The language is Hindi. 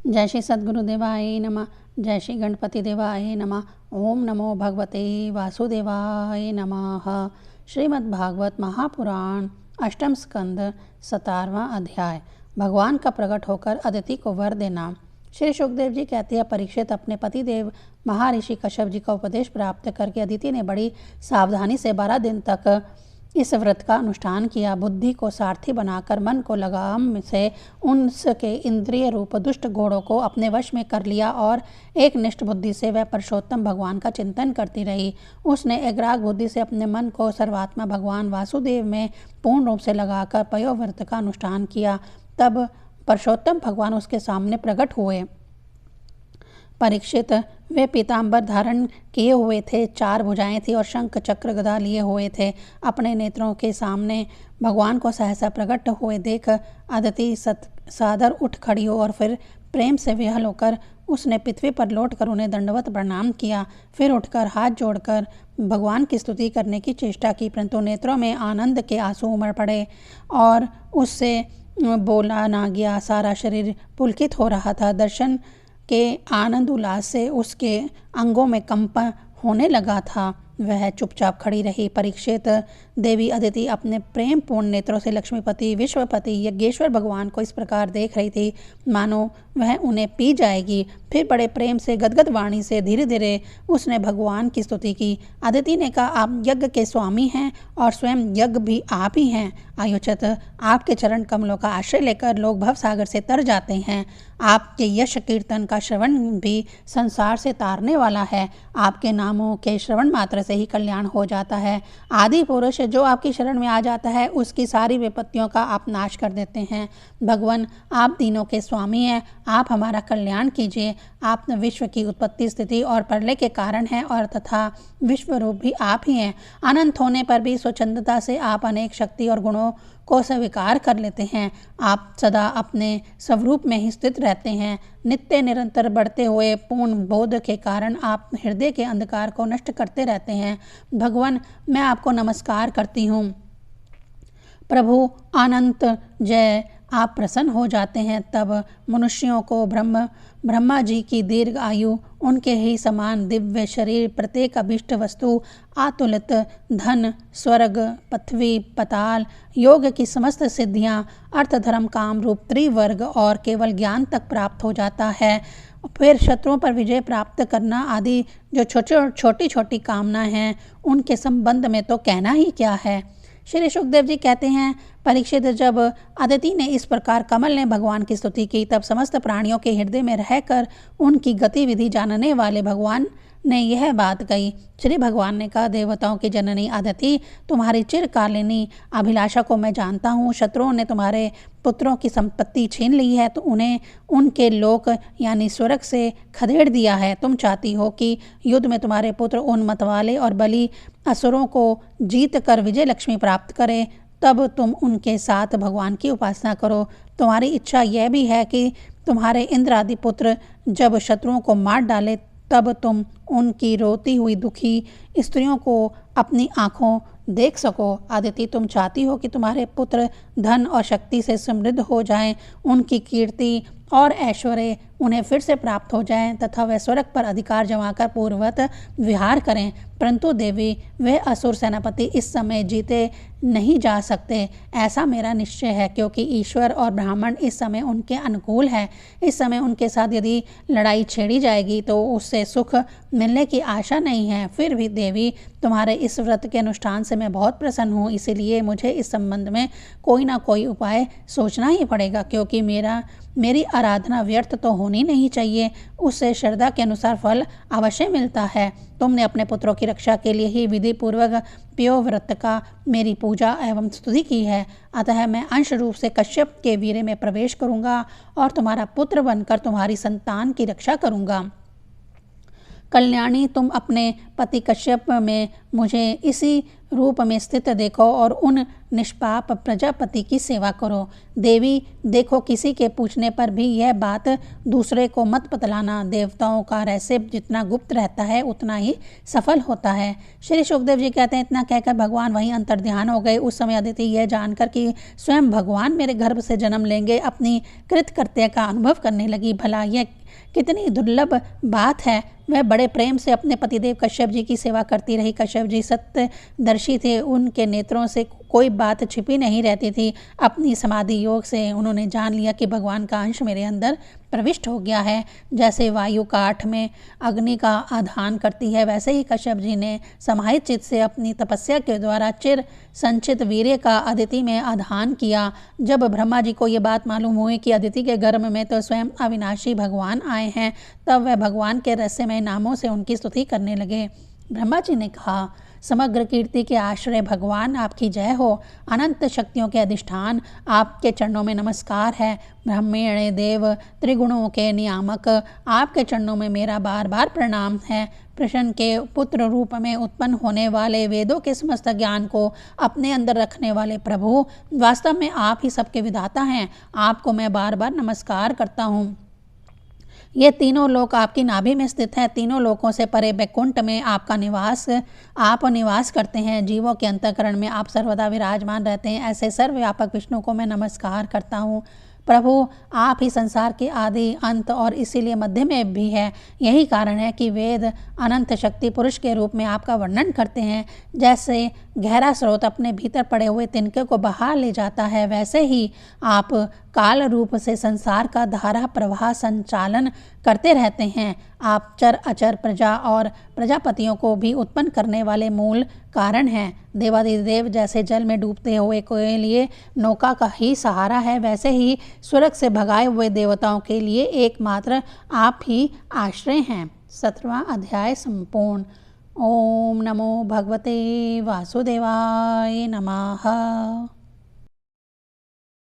जय श्री सद्गुरुदेवाय नमः। जय श्री गणपति देवाय नमः। ओम नमो भगवते वासुदेवाय नमः। श्रीमद्भागवत महापुराण अष्टम स्कंद 17वां अध्याय। भगवान का प्रकट होकर अदिति को वर देना। श्री सुखदेव जी कहते हैं, परीक्षित अपने पति देव महर्षि कश्यप जी का उपदेश प्राप्त करके अदिति ने बड़ी सावधानी से 12 दिन तक इस व्रत का अनुष्ठान किया। बुद्धि को सारथी बनाकर मन को लगाम से उनके इंद्रिय रूप दुष्ट घोड़ों को अपने वश में कर लिया और एक निष्ठ बुद्धि से वह पुरुषोत्तम भगवान का चिंतन करती रही। उसने एकाग्र बुद्धि से अपने मन को सर्वात्मा भगवान वासुदेव में पूर्ण रूप से लगाकर पयोव्रत का अनुष्ठान किया। तब पुरुषोत्तम भगवान उसके सामने प्रकट हुए। परीक्षित, वे पीताम्बर धारण किए हुए थे, 4 भुजाएं थी और शंख चक्र गदा लिए हुए थे। अपने नेत्रों के सामने भगवान को सहसा प्रकट हुए देख अदिति सादर उठ खड़ी हो और फिर प्रेम से विह्वल होकर उसने पृथ्वी पर लौटकर उन्हें दंडवत प्रणाम किया। फिर उठकर हाथ जोड़कर भगवान की स्तुति करने की चेष्टा की, परंतु नेत्रों में आनंद के आंसू उमड़ पड़े और उससे बोला ना गया। सारा शरीर पुलकित हो रहा था। दर्शन के आनंद उल्लास से उसके अंगों में कंप होने लगा था। वह चुपचाप खड़ी रही। परीक्षित, देवी अदिति अपने प्रेम पूर्ण नेत्रों से लक्ष्मीपति, विश्वपति, यज्ञेश्वर भगवान को इस प्रकार देख रही थी मानो वह उन्हें पी जाएगी। फिर बड़े प्रेम से गदगद वाणी से धीरे धीरे उसने भगवान की स्तुति की। अदिति ने कहा, आप यज्ञ के स्वामी हैं और स्वयं यज्ञ भी आप ही हैं। आयोचत, आपके चरण कमलों का आश्रय लेकर लोग भवसागर से तर जाते हैं। आपके यश कीर्तन का श्रवण भी संसार से तारने वाला है। आपके नामों के श्रवण मात्र से ही कल्याण हो जाता है। आदि पुरुष जो आपकी शरण में आ जाता है उसकी सारी विपत्तियों का आप नाश कर देते हैं। भगवान, आप तीनों के स्वामी हैं। आप हमारा कल्याण कीजिए। आप विश्व की उत्पत्ति, स्थिति और प्रलय के कारण हैं और तथा विश्व रूप भी आप ही हैं। अनंत होने पर भी स्वच्छंदता से आप अनेक शक्ति और गुणों को स्वीकार कर लेते हैं। आप सदा अपने स्वरूप में ही स्थित रहते हैं। नित्य निरंतर बढ़ते हुए पूर्ण बोध के कारण आप हृदय के अंधकार को नष्ट करते रहते हैं। भगवान, मैं आपको नमस्कार करती हूँ। प्रभु अनंत जय, आप प्रसन्न हो जाते हैं तब मनुष्यों को ब्रह्मा जी की दीर्घ आयु, उनके ही समान दिव्य शरीर, प्रत्येक अभिष्ट वस्तु, अतुलित धन, स्वर्ग, पृथ्वी, पाताल, योग की समस्त सिद्धियां, अर्थ धर्म काम रूप त्रिवर्ग और केवल ज्ञान तक प्राप्त हो जाता है। फिर शत्रुओं पर विजय प्राप्त करना आदि जो छोटी छोटी कामना हैं उनके संबंध में तो कहना ही क्या है। श्री सुखदेव जी कहते हैं, परीक्षित, जब अदिति ने इस प्रकार कमल ने भगवान की स्तुति की तब समस्त प्राणियों के हृदय में रहकर उनकी गतिविधि जानने वाले भगवान ने यह बात कही। श्री भगवान ने कहा, देवताओं की जननी अदिति, तुम्हारी चिरकालिनी अभिलाषा को मैं जानता हूँ। शत्रुओं ने तुम्हारे पुत्रों की संपत्ति छीन ली है तो उन्हें उनके लोक यानी स्वर्ग से खदेड़ दिया है। तुम चाहती हो कि युद्ध में तुम्हारे पुत्र उन मतवाले और बली असुरों को जीत कर विजय लक्ष्मी प्राप्त करें, तब तुम उनके साथ भगवान की उपासना करो। तुम्हारी इच्छा यह भी है कि तुम्हारे इंद्र आदि पुत्र जब शत्रुओं को मार डाले तब तुम उनकी रोती हुई दुखी स्त्रियों को अपनी आँखों देख सको। आदिति, तुम चाहती हो कि तुम्हारे पुत्र धन और शक्ति से समृद्ध हो जाएं, उनकी कीर्ति और ऐश्वर्य उन्हें फिर से प्राप्त हो जाएं तथा वह स्वर्ग पर अधिकार जमाकर पूर्ववत विहार करें। परंतु देवी, वे असुर सेनापति इस समय जीते नहीं जा सकते, ऐसा मेरा निश्चय है, क्योंकि ईश्वर और ब्राह्मण इस समय उनके अनुकूल है। इस समय उनके साथ यदि लड़ाई छेड़ी जाएगी तो उससे सुख मिलने की आशा नहीं है। फिर भी देवी, तुम्हारे इस व्रत के अनुष्ठान से मैं बहुत प्रसन्न हूँ, इसीलिए मुझे इस संबंध में कोई ना कोई उपाय सोचना ही पड़ेगा, क्योंकि मेरी आराधना व्यर्थ तो होनी नहीं चाहिए। उससे श्रद्धा के अनुसार फल अवश्य मिलता है। तुमने अपने पुत्रों की रक्षा के लिए ही विधि पूर्वक पयोव्रत का मेरी पूजा एवं स्तुति की है। अतः मैं अंश रूप से कश्यप के वीर्य में प्रवेश करूंगा और तुम्हारा पुत्र बनकर तुम्हारी संतान की रक्षा करूंगा। कल्याणी, तुम अपने पति कश्यप में मुझे इसी रूप में स्थित देखो और उन निष्पाप प्रजापति की सेवा करो। देवी, देखो किसी के पूछने पर भी यह बात दूसरे को मत बतलाना। देवताओं का रहस्य जितना गुप्त रहता है उतना ही सफल होता है। श्री सुखदेव जी कहते हैं, इतना कहकर भगवान वहीं अंतर्ध्यान हो गए। उस समय अदिति यह जानकर कि स्वयं भगवान मेरे गर्भ से जन्म लेंगे, अपनी कृतकृत्य का अनुभव करने लगी। भला यह कितनी दुर्लभ बात है। वह बड़े प्रेम से अपने पतिदेव कश्यप जी की सेवा करती रही। कश्यप जी सत्यदर्शी थे, उनके नेत्रों से कोई बात छिपी नहीं रहती थी। अपनी समाधि योग से उन्होंने जान लिया कि भगवान का अंश मेरे अंदर प्रविष्ट हो गया है। जैसे वायु काठ में अग्नि का आधान करती है, वैसे ही कश्यप जी ने समाहित चित्त से अपनी तपस्या के द्वारा चिर संचित वीर्य का अदिति में आधान किया। जब ब्रह्मा जी को ये बात मालूम हुई कि अदिति के गर्भ में तो स्वयं अविनाशी भगवान आए हैं, तब वह भगवान के रहस्यमय नामों से उनकी स्तुति करने लगे। ब्रह्मा जी ने कहा, समग्र कीर्ति के आश्रय भगवान, आपकी जय हो। अनंत शक्तियों के अधिष्ठान, आपके चरणों में नमस्कार है। ब्रह्मण्य देव, त्रिगुणों के नियामक, आपके चरणों में मेरा बार बार प्रणाम है। प्रश्न के पुत्र रूप में उत्पन्न होने वाले, वेदों के समस्त ज्ञान को अपने अंदर रखने वाले प्रभु, वास्तव में आप ही सबके विधाता हैं। आपको मैं बार बार नमस्कार करता हूँ। ये तीनों लोक आपकी नाभि में स्थित हैं। तीनों लोकों से परे बैकुंठ में आप निवास करते हैं। जीवों के अंतःकरण में आप सर्वदा विराजमान रहते हैं। ऐसे सर्वव्यापक विष्णु को मैं नमस्कार करता हूँ। प्रभु, आप ही संसार के आदि, अंत और इसीलिए मध्य में भी है। यही कारण है कि वेद अनंत शक्ति पुरुष के रूप में आपका वर्णन करते हैं। जैसे गहरा स्रोत अपने भीतर पड़े हुए तिनके को बहा ले जाता है, वैसे ही आप काल रूप से संसार का धारा प्रवाह संचालन करते रहते हैं। आप चर अचर प्रजा और प्रजापतियों को भी उत्पन्न करने वाले मूल कारण हैं। देवादिदेव जैसे जल में डूबते हुए के लिए नौका का ही सहारा है, वैसे ही स्वर्ग से भगाए हुए देवताओं के लिए एकमात्र आप ही आश्रय हैं। 17वां अध्याय संपूर्ण। ओम नमो भगवते वासुदेवाय नमः।